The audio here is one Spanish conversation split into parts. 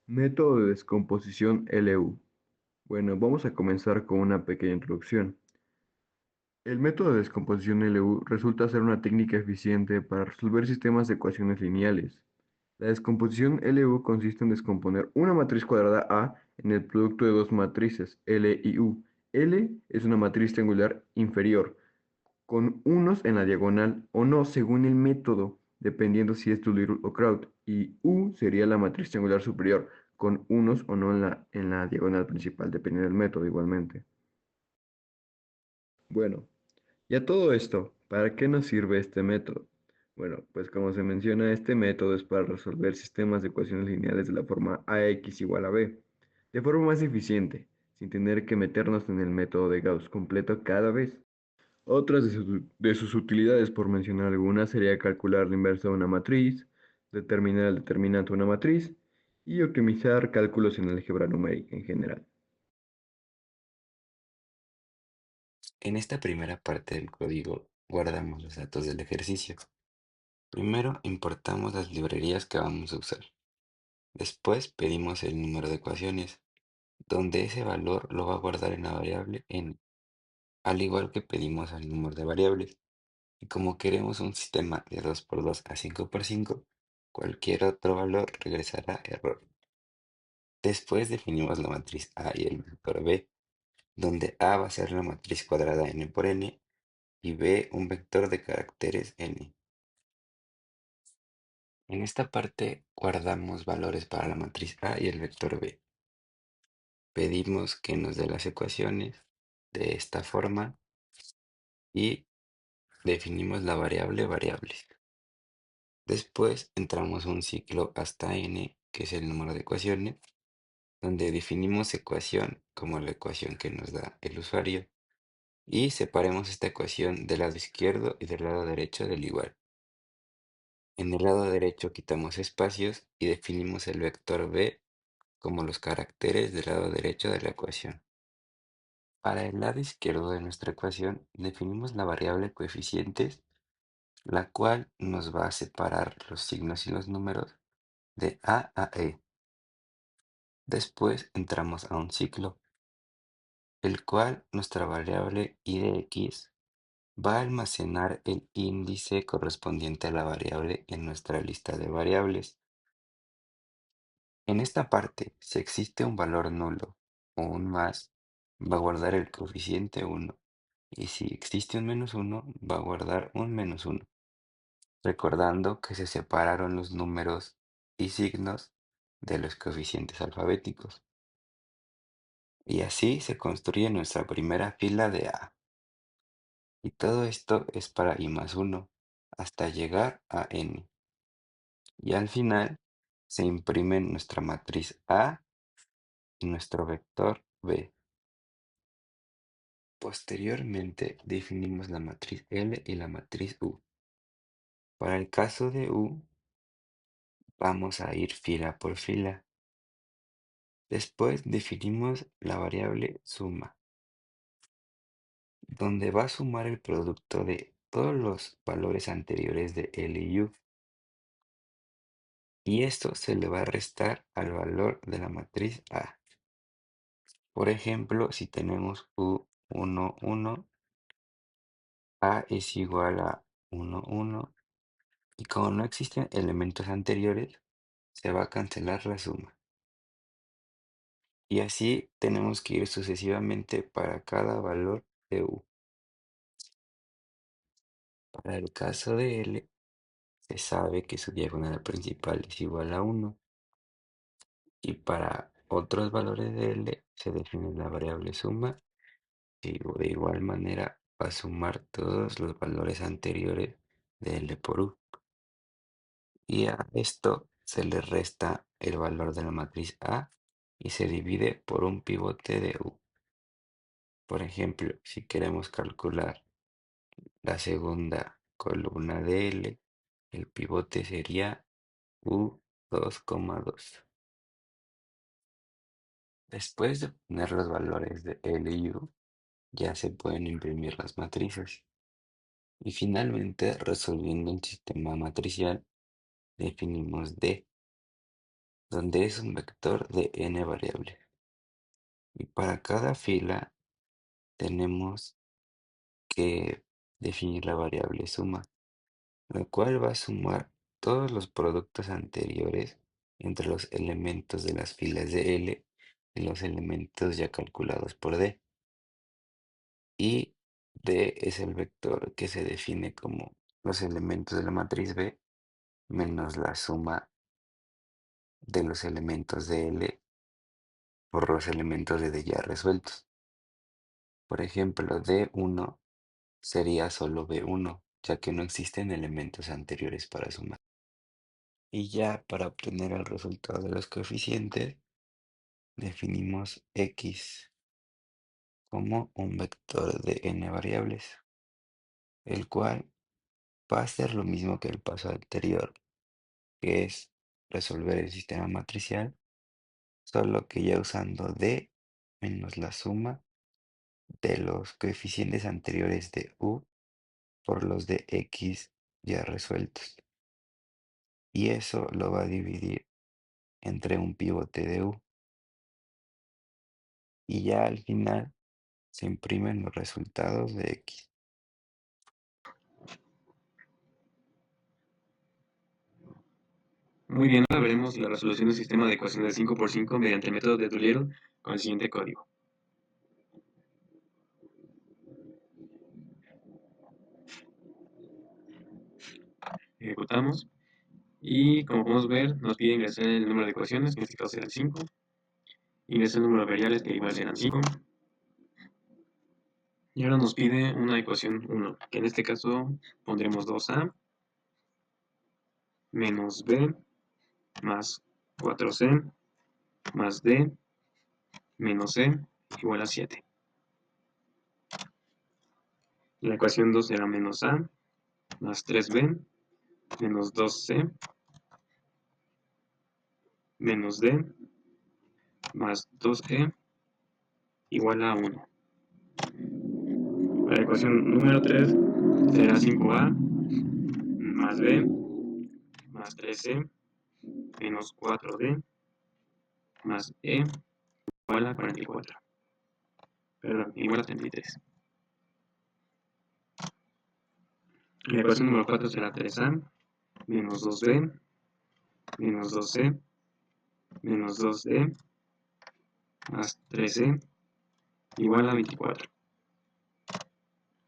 Método de descomposición LU. Bueno, vamos a comenzar con una pequeña introducción. El método de descomposición LU resulta ser una técnica eficiente para resolver sistemas de ecuaciones lineales. La descomposición LU consiste en descomponer una matriz cuadrada A en el producto de dos matrices, L y U. L es una matriz triangular inferior, con unos en la diagonal o no según el método, dependiendo si es Doolittle o Kraut, y U sería la matriz triangular superior, con unos o no en la diagonal principal, dependiendo del método igualmente. Bueno, ya todo esto, ¿para qué nos sirve este método? Bueno, pues como se menciona, este método es para resolver sistemas de ecuaciones lineales de la forma AX igual a B, de forma más eficiente, sin tener que meternos en el método de Gauss completo cada vez. Otras de sus utilidades, por mencionar algunas, sería calcular la inversa de una matriz, determinar el determinante de una matriz y optimizar cálculos en álgebra numérica en general. En esta primera parte del código guardamos los datos del ejercicio. Primero importamos las librerías que vamos a usar. Después pedimos el número de ecuaciones, donde ese valor lo va a guardar en la variable n, al igual que pedimos el número de variables. Y como queremos un sistema de 2 por 2 a 5 por 5, cualquier otro valor regresará error. Después definimos la matriz A y el vector B, donde A va a ser la matriz cuadrada n por n y B un vector de caracteres n. En esta parte guardamos valores para la matriz A y el vector B. Pedimos que nos dé las ecuaciones de esta forma y definimos la variable variables. Después entramos un ciclo hasta n, que es el número de ecuaciones, donde definimos ecuación como la ecuación que nos da el usuario y separemos esta ecuación del lado izquierdo y del lado derecho del igual. En el lado derecho quitamos espacios y definimos el vector b como los caracteres del lado derecho de la ecuación. Para el lado izquierdo de nuestra ecuación definimos la variable coeficientes, la cual nos va a separar los signos y los números de A a E. Después entramos a un ciclo, el cual nuestra variable y de x va a almacenar el índice correspondiente a la variable en nuestra lista de variables. En esta parte, si existe un valor nulo o un más, va a guardar el coeficiente 1. Y si existe un menos 1, va a guardar un menos 1. Recordando que se separaron los números y signos de los coeficientes alfabéticos. Y así se construye nuestra primera fila de A. Y todo esto es para i más 1 hasta llegar a n. Y al final se imprime nuestra matriz A y nuestro vector B. Posteriormente definimos la matriz L y la matriz U. Para el caso de U, vamos a ir fila por fila. Después definimos la variable suma, donde va a sumar el producto de todos los valores anteriores de L y U. Y esto se le va a restar al valor de la matriz A. Por ejemplo, si tenemos U1, 1, A es igual a 1, 1, y como no existen elementos anteriores, se va a cancelar la suma. Y así tenemos que ir sucesivamente para cada valor de U. Para el caso de L, se sabe que su diagonal principal es igual a 1. Y para otros valores de L se define la variable suma y de igual manera va a sumar todos los valores anteriores de L por U. Y a esto se le resta el valor de la matriz A y se divide por un pivote de U. Por ejemplo, si queremos calcular la segunda columna de L, el pivote sería U2,2. Después de poner los valores de L y U, ya se pueden imprimir las matrices. Y finalmente, resolviendo el sistema matricial, definimos D, donde es un vector de n variables. Y para cada fila tenemos que definir la variable suma, la cual va a sumar todos los productos anteriores entre los elementos de las filas de L y los elementos ya calculados por D. Y D es el vector que se define como los elementos de la matriz B menos la suma de los elementos de L por los elementos de D ya resueltos. Por ejemplo, D1 sería solo B1, ya que no existen elementos anteriores para sumar. Y ya para obtener el resultado de los coeficientes, definimos X como un vector de n variables, el cual va a ser lo mismo que el paso anterior, que es resolver el sistema matricial, solo que ya usando D menos la suma de los coeficientes anteriores de U por los de X ya resueltos. Y eso lo va a dividir entre un pivote de U. Y ya al final se imprimen los resultados de X. Muy bien, ahora veremos la resolución del sistema de ecuaciones de 5×5 mediante el método de Dullier con el siguiente código. Ejecutamos y como podemos ver nos pide ingresar el número de ecuaciones, que en este caso será el 5. Ingresa el número de variables, que igual serán 5. Y ahora nos pide una ecuación 1, que en este caso pondremos 2a menos b más 4c más d menos c igual a 7. La ecuación 2 será menos a más 3b menos 2c menos d más 2e igual a 1. La ecuación número 3 será 5a más b más 3c menos 4d más e igual a 44. Perdón, igual a 33. La ecuación número 4 será 3a menos 2b menos 2c menos 2d más 3c igual a 24.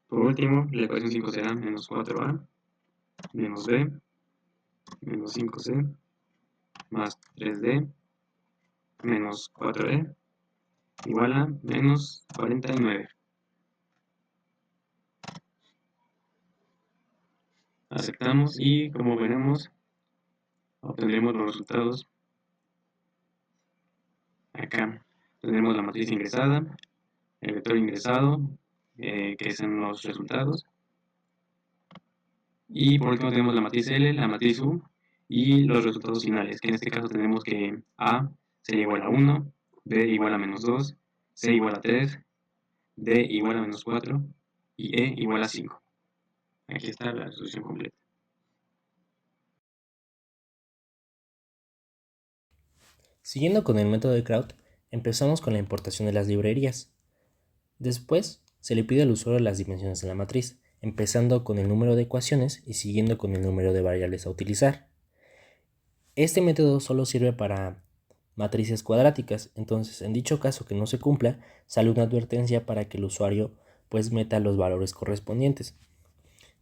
Por último, la ecuación 5 será menos 4a menos b menos 5c más 3d menos 4e igual a menos 49. Aceptamos y como veremos obtendremos los resultados. Acá tendremos la matriz ingresada, el vector ingresado, que son los resultados. Y por último tenemos la matriz L, la matriz U y los resultados finales, que en este caso tenemos que A sería igual a 1, B igual a menos 2, C igual a 3, D igual a menos 4 y E igual a 5. Aquí está la resolución completa. Siguiendo con el método de Kraut, empezamos con la importación de las librerías. Después, se le pide al usuario las dimensiones de la matriz, empezando con el número de ecuaciones y siguiendo con el número de variables a utilizar. Este método solo sirve para matrices cuadráticas, entonces en dicho caso que no se cumpla, sale una advertencia para que el usuario pues meta los valores correspondientes.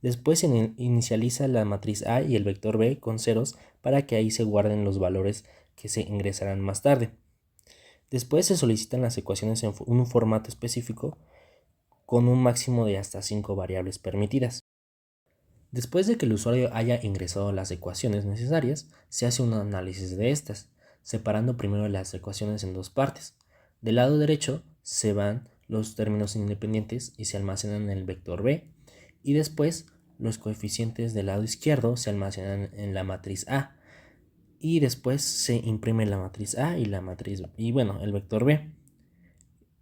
Después se inicializa la matriz A y el vector B con ceros para que ahí se guarden los valores que se ingresarán más tarde. Después se solicitan las ecuaciones en un formato específico con un máximo de hasta 5 variables permitidas. Después de que el usuario haya ingresado las ecuaciones necesarias, se hace un análisis de estas, separando primero las ecuaciones en dos partes. Del lado derecho se van los términos independientes y se almacenan en el vector B, y después los coeficientes del lado izquierdo se almacenan en la matriz A, y después se imprime la matriz A y el vector B.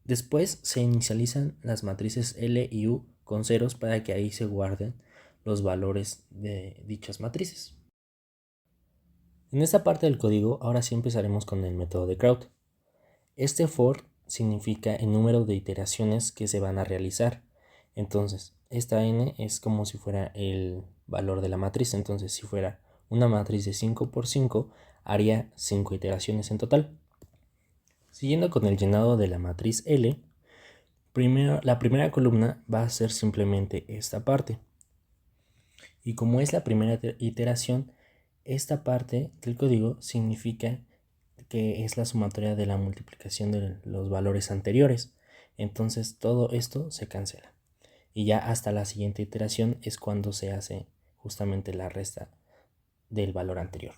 Después se inicializan las matrices L y U con ceros para que ahí se guarden los valores de dichas matrices. En esta parte del código, ahora sí empezaremos con el método de Kraut. Este for significa el número de iteraciones que se van a realizar. Entonces, esta n es como si fuera el valor de la matriz. Entonces, si fuera una matriz de 5 por 5, haría 5 iteraciones en total. Siguiendo con el llenado de la matriz L, la primera columna va a ser simplemente esta parte. Y como es la primera iteración, esta parte del código significa que es la sumatoria de la multiplicación de los valores anteriores. Entonces todo esto se cancela. Y ya hasta la siguiente iteración es cuando se hace justamente la resta del valor anterior.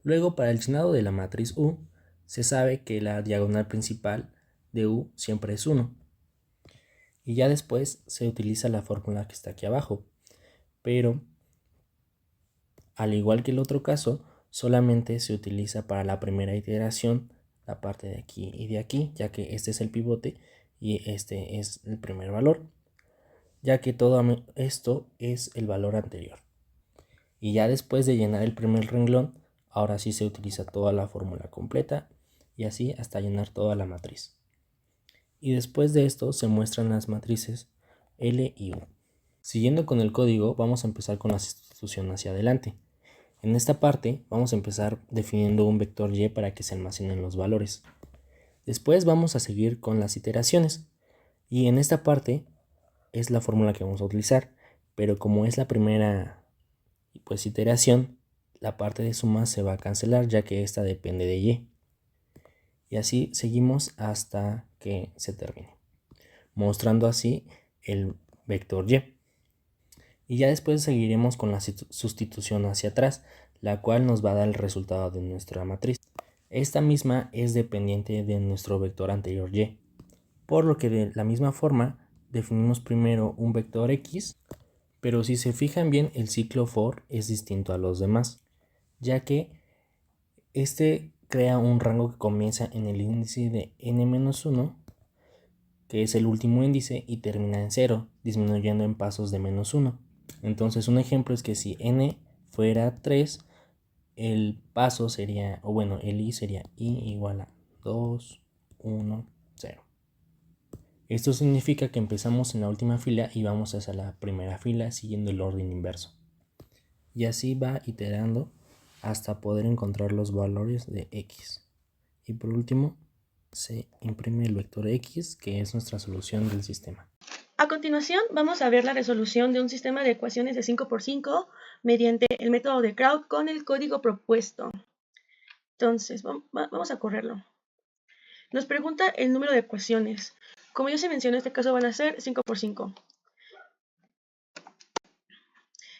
Luego, para el llenado de la matriz U, se sabe que la diagonal principal de U siempre es 1. Y ya después se utiliza la fórmula que está aquí abajo. Pero, al igual que el otro caso, solamente se utiliza para la primera iteración la parte de aquí y de aquí, ya que este es el pivote y este es el primer valor, ya que todo esto es el valor anterior. Y ya después de llenar el primer renglón, ahora sí se utiliza toda la fórmula completa y así hasta llenar toda la matriz. Y después de esto se muestran las matrices L y U. Siguiendo con el código, vamos a empezar con la sustitución hacia adelante. En esta parte vamos a empezar definiendo un vector y para que se almacenen los valores. Después vamos a seguir con las iteraciones y en esta parte es la fórmula que vamos a utilizar, pero como es la primera iteración, la parte de suma se va a cancelar ya que esta depende de y. Y así seguimos hasta que se termine, mostrando así el vector y. Y ya después seguiremos con la sustitución hacia atrás, la cual nos va a dar el resultado de nuestra matriz. Esta misma es dependiente de nuestro vector anterior y, por lo que de la misma forma definimos primero un vector x, pero si se fijan bien el ciclo for es distinto a los demás, ya que este crea un rango que comienza en el índice de n-1, que es el último índice, y termina en 0, disminuyendo en pasos de -1. Entonces un ejemplo es que si n fuera 3, el paso sería, o bueno, el i sería i igual a 2, 1, 0. Esto significa que empezamos en la última fila y vamos hacia la primera fila siguiendo el orden inverso. Y así va iterando hasta poder encontrar los valores de x. Y por último, se imprime el vector x, que es nuestra solución del sistema. A continuación, vamos a ver la resolución de un sistema de ecuaciones de 5 por 5 mediante el método de Kraut con el código propuesto. Entonces, vamos a correrlo. Nos pregunta el número de ecuaciones. Como ya se mencionó, en este caso van a ser 5 por 5.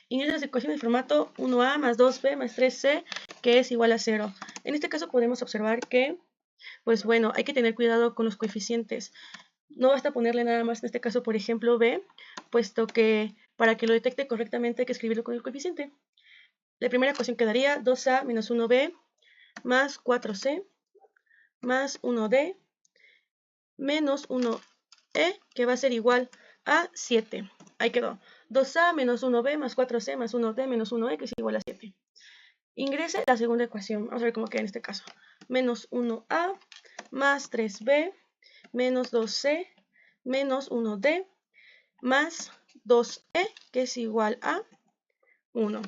Inicia las ecuaciones de formato 1a más 2b más 3c, que es igual a 0. En este caso podemos observar que, pues bueno, hay que tener cuidado con los coeficientes. No basta ponerle nada más, en este caso, por ejemplo, b, puesto que para que lo detecte correctamente hay que escribirlo con el coeficiente. La primera ecuación quedaría 2a menos 1b más 4c más 1d menos 1e, que va a ser igual a 7. Ahí quedó. 2a menos 1b más 4c más 1d menos 1e, que es igual a 7. Ingrese la segunda ecuación. Vamos a ver cómo queda en este caso. Menos 1a más 3b menos 2c menos 1d más 2e, que es igual a 1.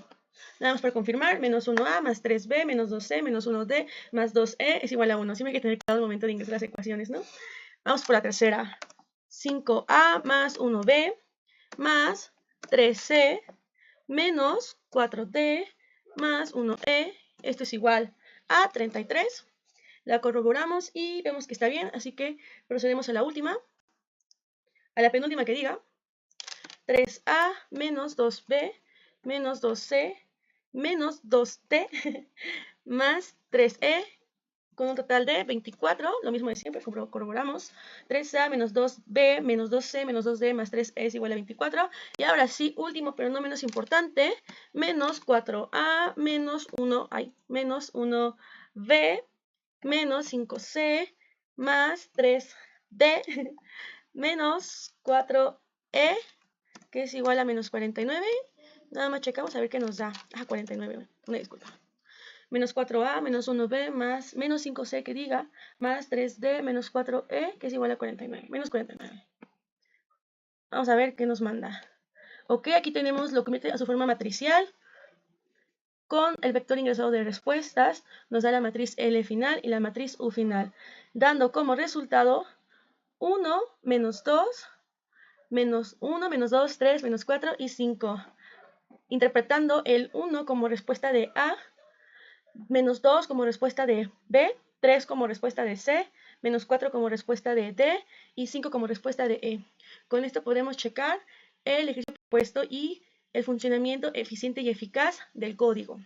Nada más para confirmar, menos 1a más 3b menos 2c menos 1d más 2e es igual a 1. Siempre hay que tener cuidado al momento de ingresar las ecuaciones, ¿no? Vamos por la tercera. 5a más 1b más 3c menos 4d más 1e. Esto es igual a 33. La corroboramos y vemos que está bien, así que procedemos a la última. A la penúltima que diga 3a menos 2b menos 2c menos 2d más 3e con un total de 24, lo mismo de siempre, corroboramos. 3a menos 2b menos 2c menos 2d más 3e es igual a 24. Y ahora sí, último pero no menos importante, menos 4a menos 1b menos 5c más 3d menos 4e, que es igual a menos 49. Nada más checamos a ver qué nos da. 49, una disculpa. menos 4A, menos 1B, más menos 5C que diga, más 3D, menos 4E, que es igual a 49, menos 49. Vamos a ver qué nos manda. Ok, aquí tenemos lo que mete a su forma matricial. Con el vector ingresado de respuestas, nos da la matriz L final y la matriz U final, dando como resultado 1, menos 2, menos 1, menos 2, 3, menos 4 y 5. Interpretando el 1 como respuesta de A, menos 2 como respuesta de B, 3 como respuesta de C, menos 4 como respuesta de D y 5 como respuesta de E. Con esto podemos checar el ejercicio propuesto y el funcionamiento eficiente y eficaz del código.